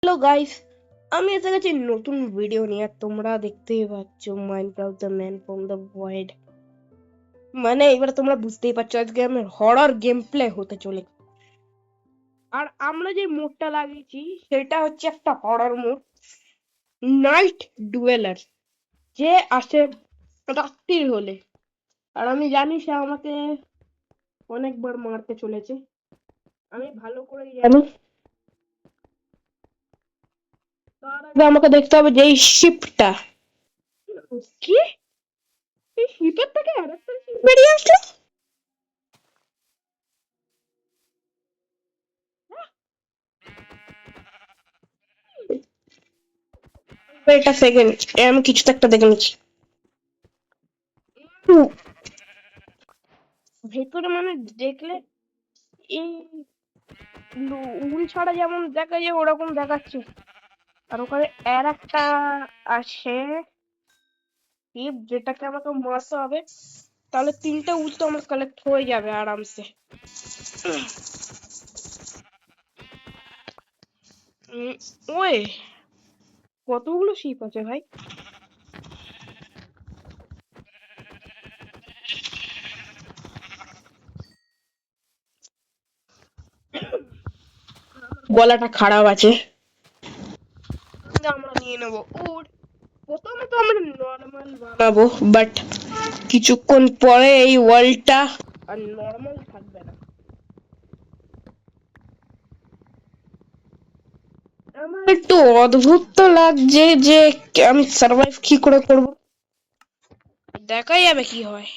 Hello guys, আমি এসে গেছি নতুন ভিডিও নিয়ে। তোমরা দেখতেই পাচ্ছ Minecraft the man from the void. মানে এবার তোমরা বুঝতেই পারছো আজকে আমি হরর গেম প্লে হতে চলে। আর আমরা যে মোডটা লাগিয়েছি সেটা হচ্ছে একটা হরর মোড, নাইট ডুয়েলার। যে আসে রাত্রির হলে, আর আমি জানি সে আমাকে অনেকবার মারতে চলেছে, আমি ভালো করেই জানি। তার আগে আমাকে দেখতে হবে যে এই শিপটা কি, এই শিপের থেকে আরেকটা শিপ বেরিয়ে আসলো। এটা সেকেন্ড, আমি কিছু তো একটা দেখে নিচ্ছি। ভেতরে মানে দেখলে এই উল ছাড়া যেমন দেখা যায় ওরকম দেখাচ্ছে। আর ওখানে আর একটা আছে টিপ, যেটাকে আমাকে মারতে হবে, তাহলে তিনটে উল তো আমার কালেক্ট হয়ে যাবে আরামসে। ওই কতগুলো শিপ আছে ভাই। গলাটা খারাপ আছে, আমরা নিয়ে নেবো উড। প্রথমে তো আমরা নর্মাল বানাবো, বাট কিছুক্ষণ পরে এই ওয়ার্ল্ডটা আর নর্মাল থাকবে না। আমার একটু অদ্ভুত তো লাগছে যে আমি সার্ভাইভ কি করে করব, দেখাই যাবে কি হয়।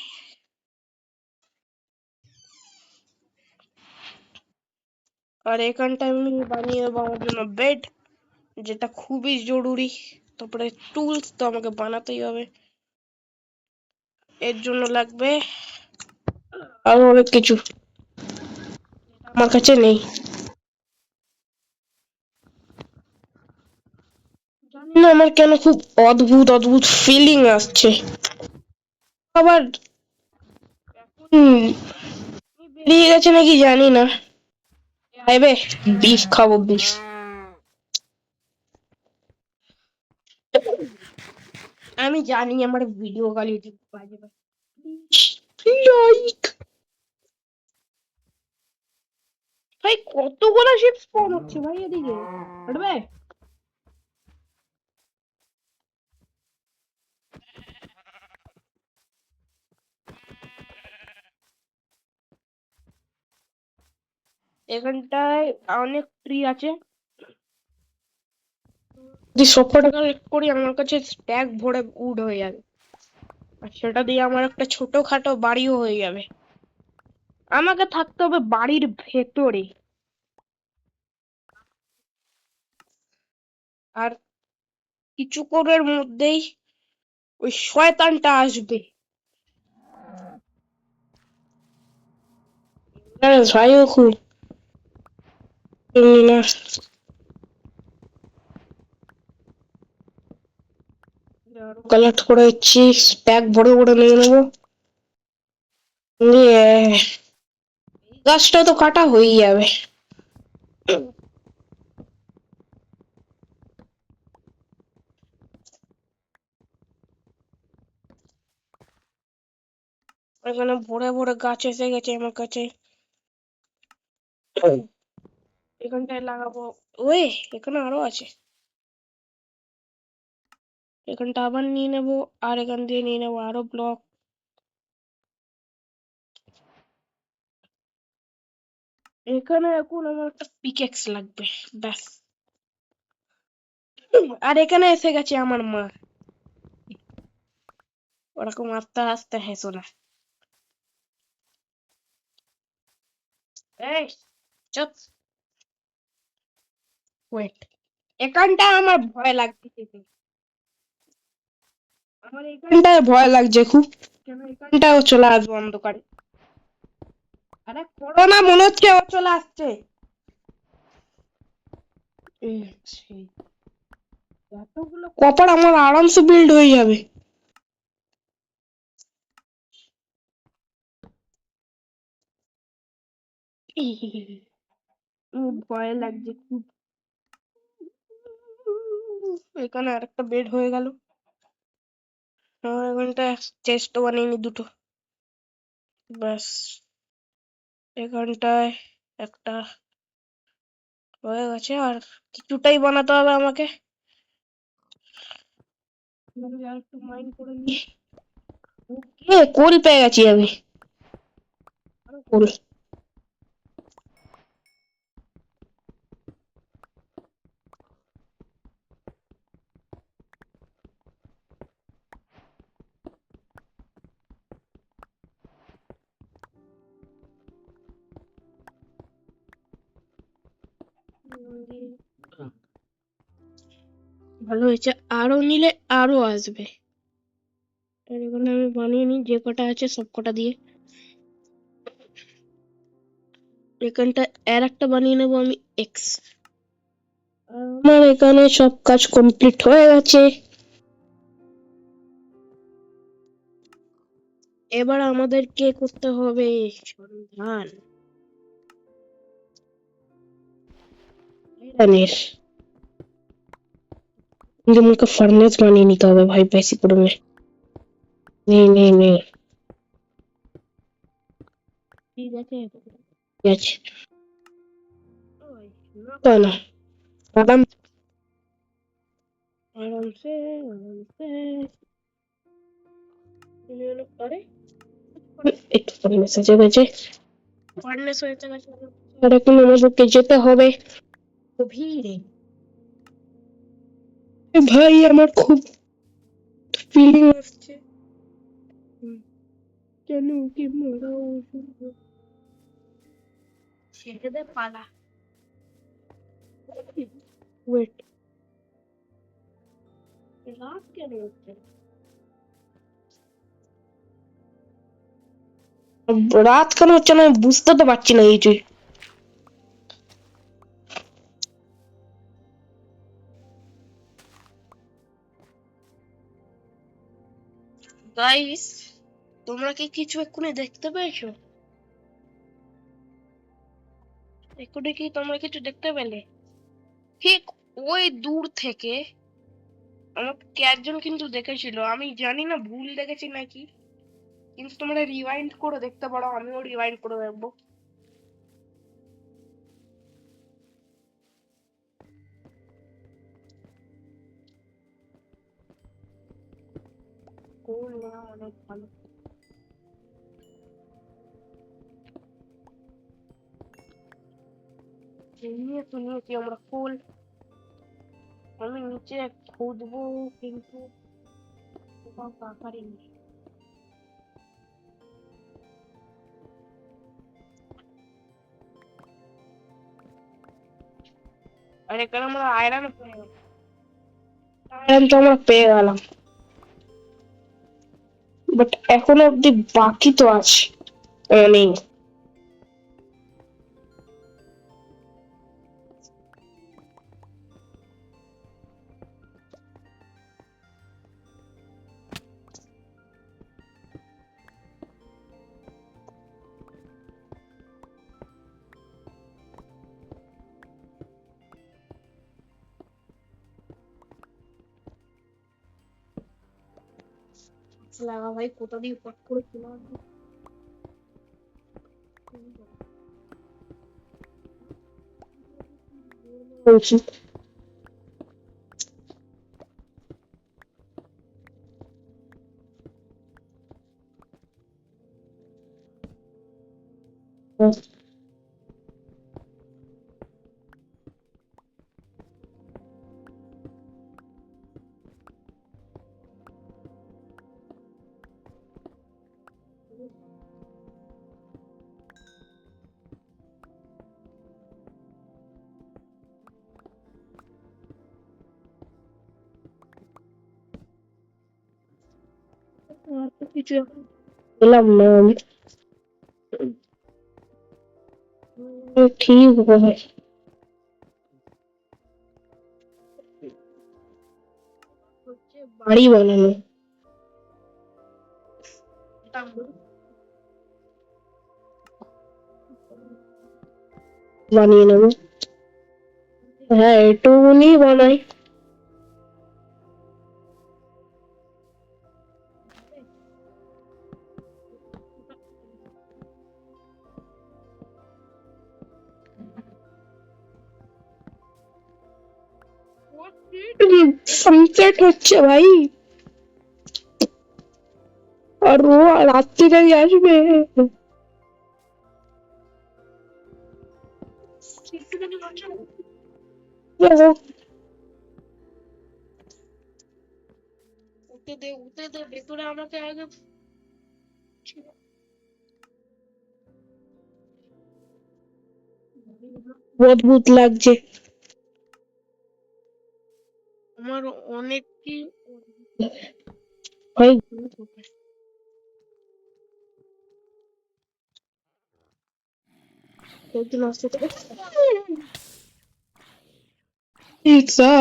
আর এখানটায় আমি বানিয়ে দেবো আমার জন্য বেড, যেটা খুবই জরুরি। তারপরে টুলস তো আমাকে বানাতেই হবে, এর জন্য লাগবে আরো অনেক কিছু আমার কাছে নেই। জানি না আমার কেন খুব অদ্ভুত অদ্ভুত ফিলিং আসছে। আবার বেরিয়ে গেছে নাকি জানি না। খাইবে বিফ, খাবো বিফ। আমি জানি আমার ভিডিও কোয়ালিটি বাজে, লাইক ভাই কতগুলো শিপ স্পন হচ্ছে ভাই এদিকে, হাঁটবে। এখানটায় অনেক ট্রি আছে, যদি সবকটা কালেক্ট করি আমার কাছে স্ট্যাক ভরে উড হয়ে যাবে, আর সেটা দিয়ে আমার একটা ছোটখাটো বাড়িও হয়ে যাবে। আমাকে থাকতে হবে বাড়ির ভেতরে, আর কিছুক্ষণের মধ্যেই ওই শয়তানটা আসবে। ভাইও খুব না, কালেক্ট করে দিচ্ছি, স্ট্যাক ভরে ভরে নিয়ে নেবো। নিয়ে গাছটা তো কাটা হয়ে যাবে। এখানে ভরে ভরে গাছ এসে গেছে আমার কাছে, এখানটায় লাগাবো। ওই এখানে আরো আছে, এখানটা আবার নিয়ে নেবো, আর এখান দিয়ে নিয়ে নেবো আরো ব্লক। এখানে এখন আমার একটা পিকেক্স লাগবে, ব্যাস। আর এখানে এসে গেছে আমার মা, ওরকম আস্তে আস্তে হেসো না। এই চুপ, ওয়েট, এখানটা আমার ভয় লাগছে, আমার এখানটায় ভয় লাগছে খুব, কেন এখানটাও চলে আসবো অন্ধকারে। আরে করোনা মনে হচ্ছে ও চলে আসছে। সেই এতগুলো কপার আমার আরামসে বিল্ড হয়ে যাবে। ভয় লাগছে খুব। এখানে আরেকটা বেড হয়ে গেল। এখানটা চেস্ট বানিয়ে নি দুটো, ব্যাস। এখানটায় একটা হয়ে গেছে, আর কিছুটাই বানাতে হবে আমাকে। আর একটু মাইন্ড করে নি। ওকে, কোল পেয়ে গেছি আমি। আরো কোল। ভালো হয়েছে, আরো নিলে আরো আসবে। আর এখানে আমি বানিয়ে নিই যে কটা আছে সব কটা দিয়ে। এখানটা আর একটা বানিয়ে নেবো আমি এক্স। আমার এখানে সব কাজ কমপ্লিট হয়ে গেছে। এবার আমাদেরকে করতে হবে সন্ধান আয়রনের। কিন্তু আমাকে ফার্নেস বানিয়ে নিতে হবে ভাই, বেশি করে নে নে নে। ঠিক আছে, ঠিক আছে। না না, আরাম आराम से आराम से। अरे একটু ফার্নেস হয়ে গেছে, ফার্নেস হয়ে গেছে। আর এখন আমাদেরকে যেতে হবে গভীরে। ভাই আমার খুব ফিলিং আসছে। কেন কি মারা ছেড়ে দে পালা। ওয়েট, রাত কেন হচ্ছে? রাত কেন হচ্ছে না আমি বুঝতে তো পারছি না কিছুই। গাইস, তোমরা কি কিছু এক্ষুনি দেখতে পেয়েছো? এক্ষুনি কি তোমরা কিছু দেখতে পেলে? ঠিক ওই দূর থেকে আমাকে একজন কিন্তু দেখেছিল, আমি জানি না ভুল দেখেছি নাকি, কিন্তু তোমরা রিওয়াইন্ড করে দেখতে পারো, আমিও রিওয়াইন্ড করে দেখবো। কোন না, অনেক ভালো। নিয়ে তো নিয়েছি আমরা ফুল। আমি নিচে খুঁজবো কিন্তু কোথাও পাইনি। আর এখানে আমরা আয়রন পেয়ে গেলাম। আয়রন তো আমরা পেয়ে গেলাম, বাট এখনো অব্দি বাকি তো আছে অনেক। লাগা ভাই, কোথা দিয়ে পট করে চলে আসবে। বলছি আর তো কিছু এখন পেলাম না আমি। ঠিক হবে, হচ্ছে বাড়ি বানানো। বানিয়ে নেবো। হ্যাঁ, এটুকুনি বানাই। সানসেট হচ্ছে ভাই, আর ও রাত্রিটাই আসবে। উঠে দে ভেতরে আমাকে আগে। অদ্ভুত লাগছে আমার অনেক কি ভাই। একজন আসতে পিৎজা।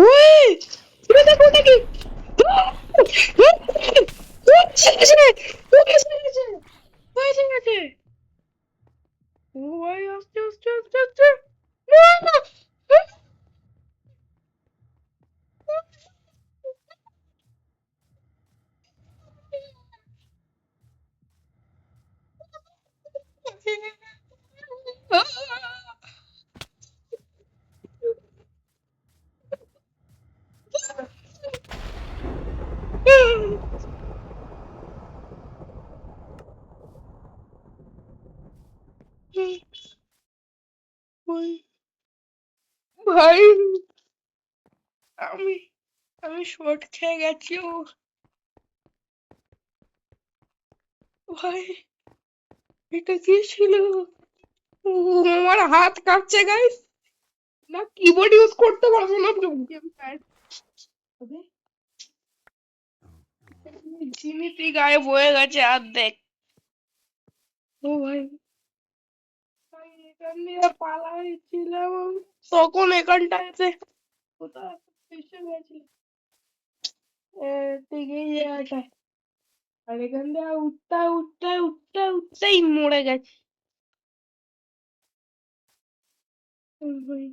ওই এটা দেখো ওটা কি? ও এসে গেছে, ও এসে গেছে, ও এসে গেছে। ও ভাই আস্তে আস্তে আস্তে আস্তে। না, না। ভাই আমি আমি শর্ট খেয়ে গেছি। ও ভাই এটা কি ছিল? ও আমার হাত কাঁপছে গাইস, না কিবোর্ড ইউজ করতে পারবো না গেম প্যাড। জিমিতি গায়েব হয়ে গেছে অর্ধেক। ও ভাই ভাই এখান দিয়ে পালাইছিলাম তখন এখানটা এসে কোথাও এসে গেছি ঠিক এই জায়গাটায়, আর এখান দিয়ে উঠতে উঠতে উঠতে উঠতেই মরে গেছি। ভাই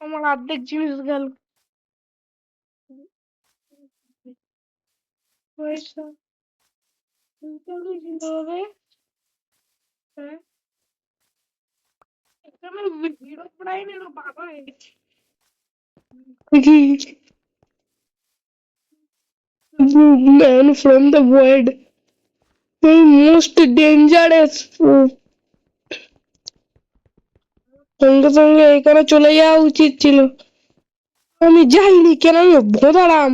আমার অর্ধেক জিনিস গেল। পয়সা তাহলে কিভাবে? হ্যাঁ এখানে হিরো প্রাইম এলো বাবা। Man from the void, the most dangerous. সঙ্গে সঙ্গে এখানে চলে যাওয়া উচিত ছিল, আমি যাইনি কেন, আমি ভোদারাম।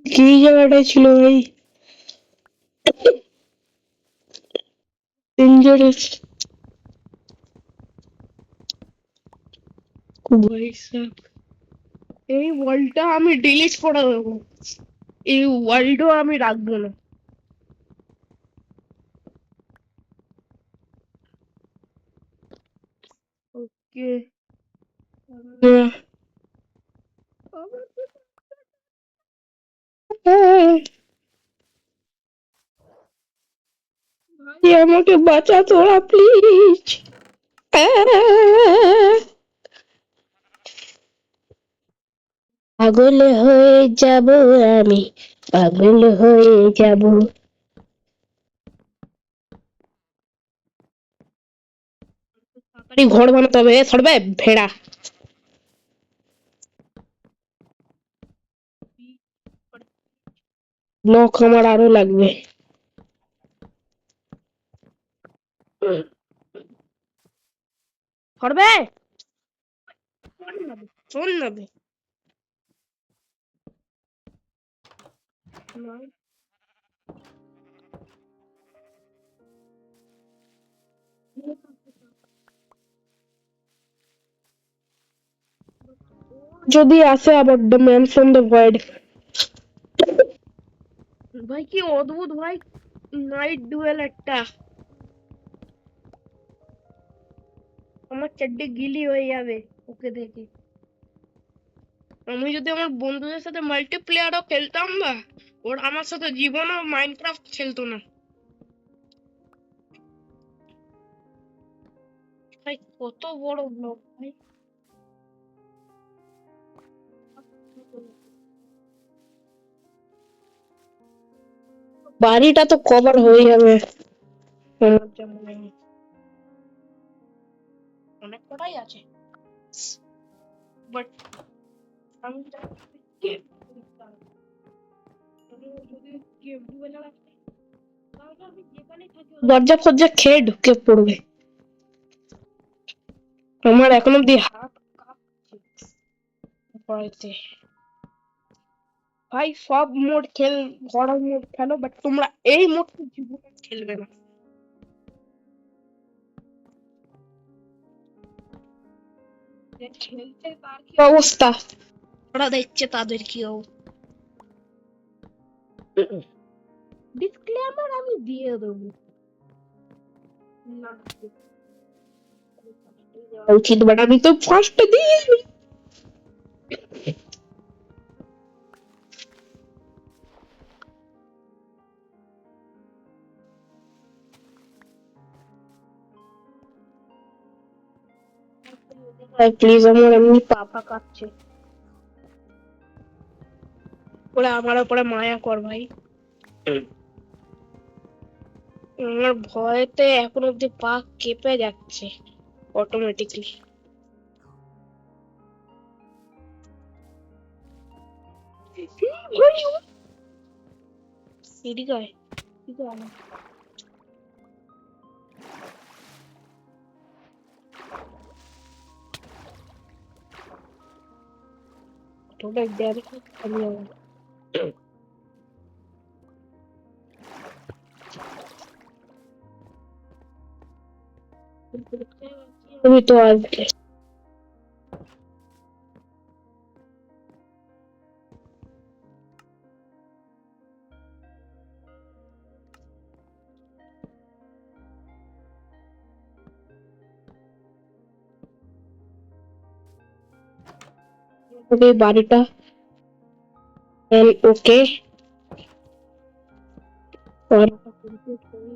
কি জায়গাটা ছিল ভাই, ডেঞ্জারাস ভাই সাব। এই ওয়ার্ল্ডটা আমি ডিলিট করে দেবো, এই ওয়ার্ল্ডও আমি রাখবো না। ওকে ভাই আমাকে বাঁচা তোরা প্লিজ। পাগল হয়ে যাব আমি, পাগল হয়ে যাব। তাড়াতাড়ি ঘর বানাতে হবে, সরবে ভেড়া। ব্লক আমার আরো লাগবে। সরবে শোন না বে। যদি আসে আবার the man from the void. ভাই কি অদ্ভুত ভাই, নাইট ডুয়েল একটা, আমার চারটে গিলি হয়ে যাবে ওকে দেখে। আমি যদি আমার বন্ধুদের সাথে মাল্টিপ্লেয়ারও খেলতাম না, ওর আমার সাথে জীবনও মাইনক্রাফট খেলতো না। ভাই কত বড় ব্লক ভাই। বাড়িটা তো কভার হয়ে যাবে আমার যা মনে হয়। অনেক কটাই আছে, বাট আমি দরজা ফরজা খেয়ে ঢুকে পড়বে। আমার এখন অব্দি হাত কাঁপছে ভয়তে। ভাই সব মোড হরর মোড খেলো, বাট তোমরা এই মোডটা জীবনে খেলবে না। যে খেলছে তার কি অবস্থা, ওরা দেখছে তাদের কি অবস্থা। ডিসক্লেমার আমি দিয়ে দেবো, না উচিত, বাট আমি তো ফার্স্ট দিয়ে প্লিজ, আমার এমনি পা কাটছে। ওরা আমার উপরে মায়া কর ভাই। আমার ভয়তে এখন অব্দি পা কেঁপে যাচ্ছে অটোমেটিকলি। সিঁড়ি গায়ে थोड़ा डर আমি আমি তো আসবে। ওকে বাড়িটা ওকে বাড়িটা কমপ্লিট করে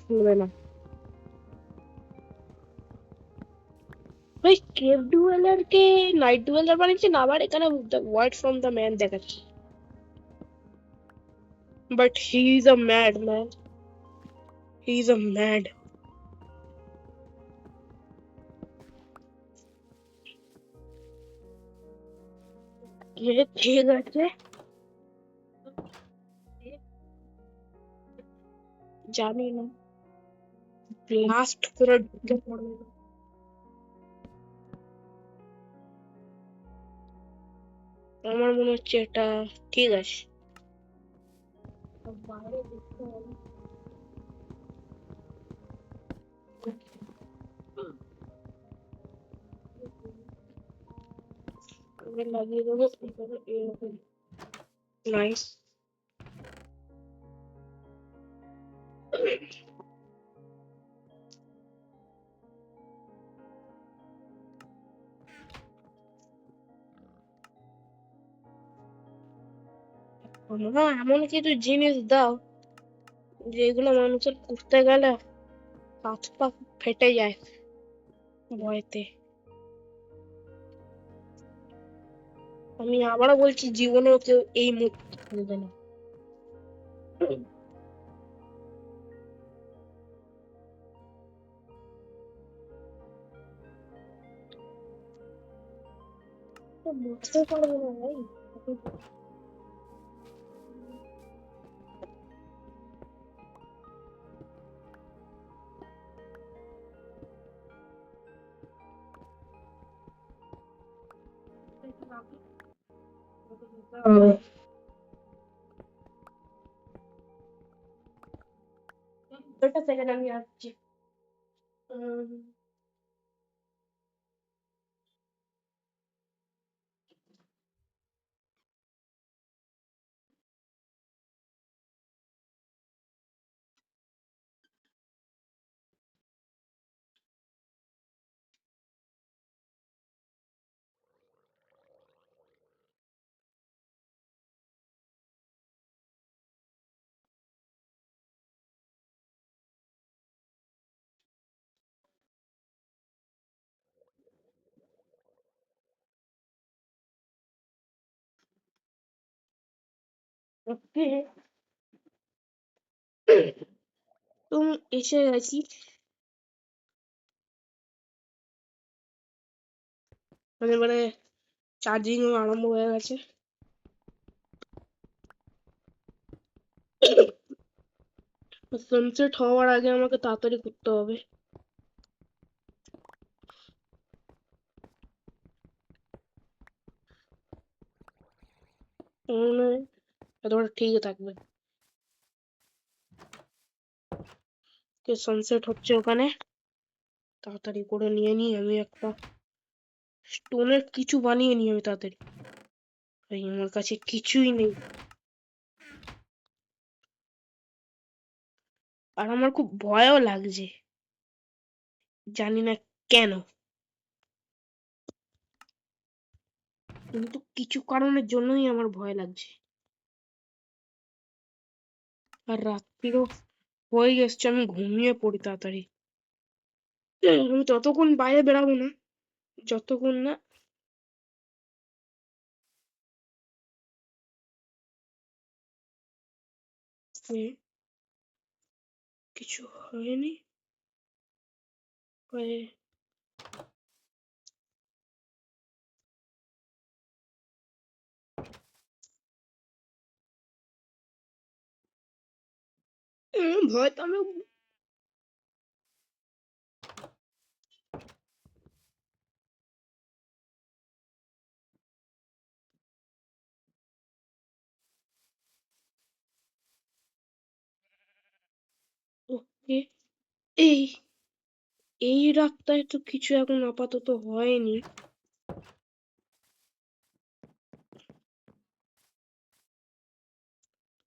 শুনবে না ভাই। কেভ ডুয়েলার কে নাইট ডুয়েলার বানিয়েছে না, আবার এখানে ওয়ার্ড ফ্রম দ্য ম্যান দেখাচ্ছে, but he is a mad man, he is a mad. ঠিক আছে, জানি না ব্লাস্ট করে ঢুকে পড়বে না। আমার মনে হচ্ছে এটা ঠিক আছে। বাইরে দেখতে হবে, লাগিয়ে দেবো এরকম। নাইস। তোমরা এমন কিছু জিনিস দাও যেগুলো মানুষের করতে গেলে হাত পা ফেটে যায় ভয়তে। আমি আবারও বলছি, জীবনেও কেউ এই মুখ খুলবে না। বুঝতে পারবে না ভাই। একটা সেকেন্ড আমি আসছি। ওকে, তুমি এসে গেছি। মানে চার্জিং আরম্ভ হয়ে গেছে। সানসেট হওয়ার আগে আমাকে তাড়াতাড়ি করতে হবে। এতটা ঠিক থাকবে। সানসেট হচ্ছে ওখানে, তাড়াতাড়ি করে নিয়ে নি আমি একটা স্টোনের কিছু বানিয়ে নি আমি তাড়াতাড়ি। আমার কাছে কিছুই নেই, আর আমার খুব ভয়ও লাগছে, জানি না কেন, কিন্তু কিছু কারণের জন্যই আমার ভয় লাগছে। আর রাত্রিরও হয়ে গেছে, আমি ঘুমিয়ে পড়ি তাড়াতাড়ি। আমি ততক্ষণ বাইরে বেরাবো না যতক্ষণ না কিছু হয়নি। ভয় তো আমি। ওকে, এই এই রাতটায় তো কিছু এখন আপাতত হয়নি।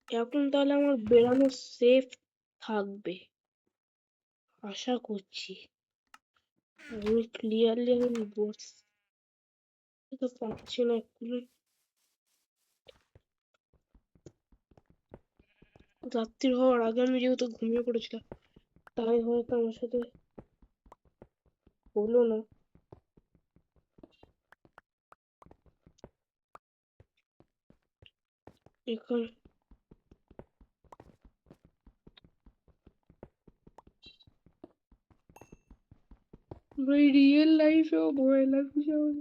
এখন তাহলে আমার বেরানো সেফ থাকবে আশা করছি। আমি ক্লিয়ারলি আমি বুঝতে পারছি না এক্ষুনি। রাত্রি হওয়ার আগে আমি যেহেতু ঘুমিয়ে পড়েছিলাম, তাই হয়তো আমার সাথে হলো না। এখন ভাই রিয়েল লাইফেও ভয় লাগছে আমার।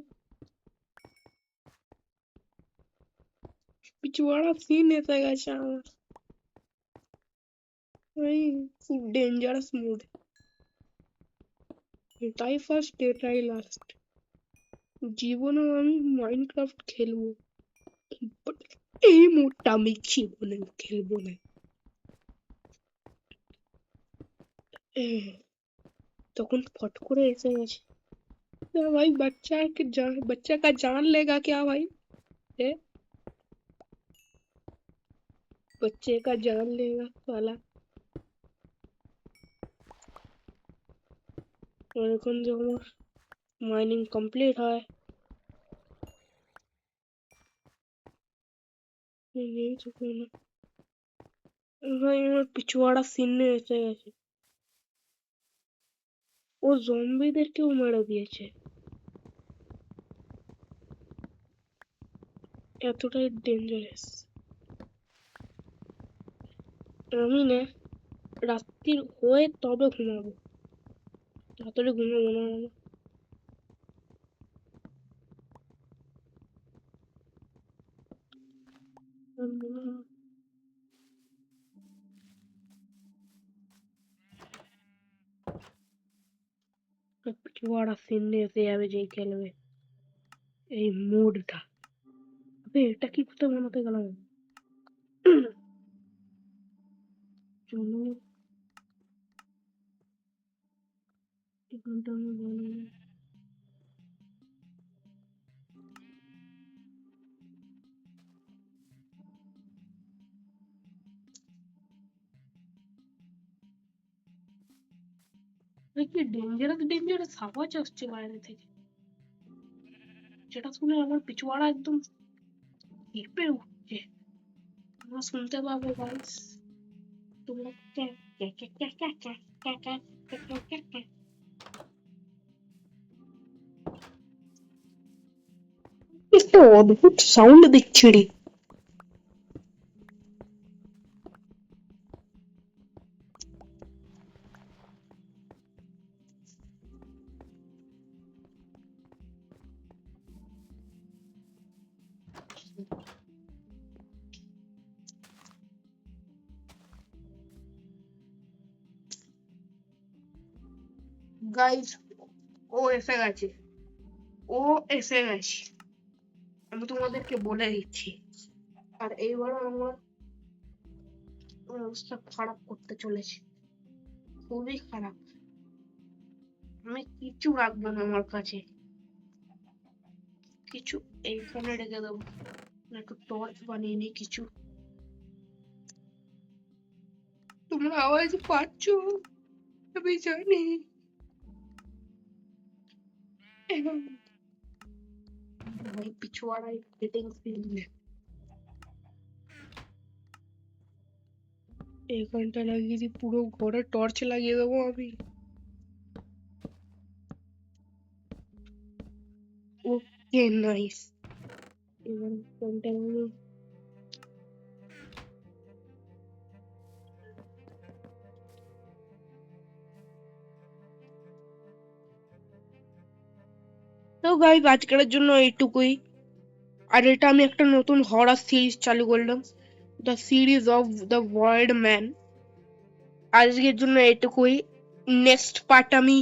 পিছুয়াড়া সিন এসে গেছে আমার ভাই, খুব ডেঞ্জারাস মুড। তাই ফার্স্ট এটাই লাস্ট। জীবনেও আমি মাইনক্রাফট খেলবো, but এই মুডটা আমি জীবনে খেলবো না। তখন ফট করে এসে গেছে। भाई बच्चा का जान लेगा क्या भाई? है? बच्चे का जान लेगा साला। और এখন যখন মাইনিং কমপ্লিট হয়, এই তো কোনো ভাই আমার পিছুয়াড়া সিনে এসে গেছে। ও জম্বিদেরকেও মেরে দিয়েছে, এতটাই ডেঞ্জারাস। আমি না রাত্রির হয়ে তবে ঘুমাবো, তাড়াতাড়ি ঘুমাবো না আমি। পিছুয়াড়া সিনে এসে যাবে যেই খেলবে এই মুডটা। আবে এটা কি করতে বানাতে গেলাম? চলো এখানটা আমি বানাই। কি ডেঞ্জারাস ডেঞ্জারাস আওয়াজ আসছে বাইরে থেকে, যেটা শুনে আমার পিছুয়াড়া একদম কেঁপে উঠছে। তোমরা শুনতে পাবে গাইস, তোমরা ক্যা ক্যা ক্যা ক্যা ক্যা ক্যা ক্যা ক্যা ক্যা ক্যা ক্যা ক্যা। একটা অদ্ভুত সাউন্ড দিচ্ছি রে। গাইস, ও এসে গেছে, ও এসে গেছে, আমি তোমাদেরকে বলে দিচ্ছি। আর এইবার আমার অবস্থা খারাপ করতে চলেছে, খুবই খারাপ। আমি কিছু রাখবো না আমার কাছে, কিছু এইখানে রেখে দেবো, একটু টর্চ বানিয়ে নিই কিছু। তোমরা আওয়াজ পাচ্ছ আমি জানি। ভাই পিছুয়াড়াই সেটিংস দিলে এখানটা লাগিয়ে দিই, পুরো ঘরে টর্চ লাগিয়ে দেবো আমি। Okay nice. এবার কোনটা আমি তো গাইস আজকের জন্য এইটুকুই। আর এটা আমি একটা নতুন হরর সিরিজ চালু করলাম, the series of the world man. আজকের জন্য এইটুকুই। নেক্সট পার্ট আমি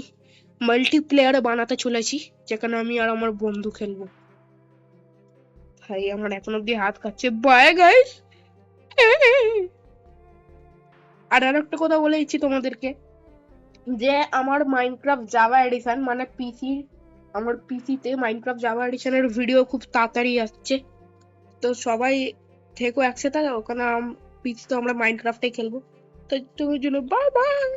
মাল্টিপ্লেয়ারে বানাতে চলেছি, যেখানে আমি আর আমার বন্ধু খেলবো। ভাই আমার এখন অব্দি হাত কাচ্ছে। Bye guys. আর একটা কথা বলে দিচ্ছি তোমাদেরকে, যে আমার মাইনক্রাফট জাভা এডিশন মানে পিসি, আমার পিসিতে মাইনক্রাফট জাভা এডিশনের ভিডিও খুব তাড়াতাড়ি আসছে। তো সবাই থেকো একসাথে, ওখানে পিসিতে আমরা মাইনক্রাফটে খেলবো। তো তোমার জন্য বাই বাই।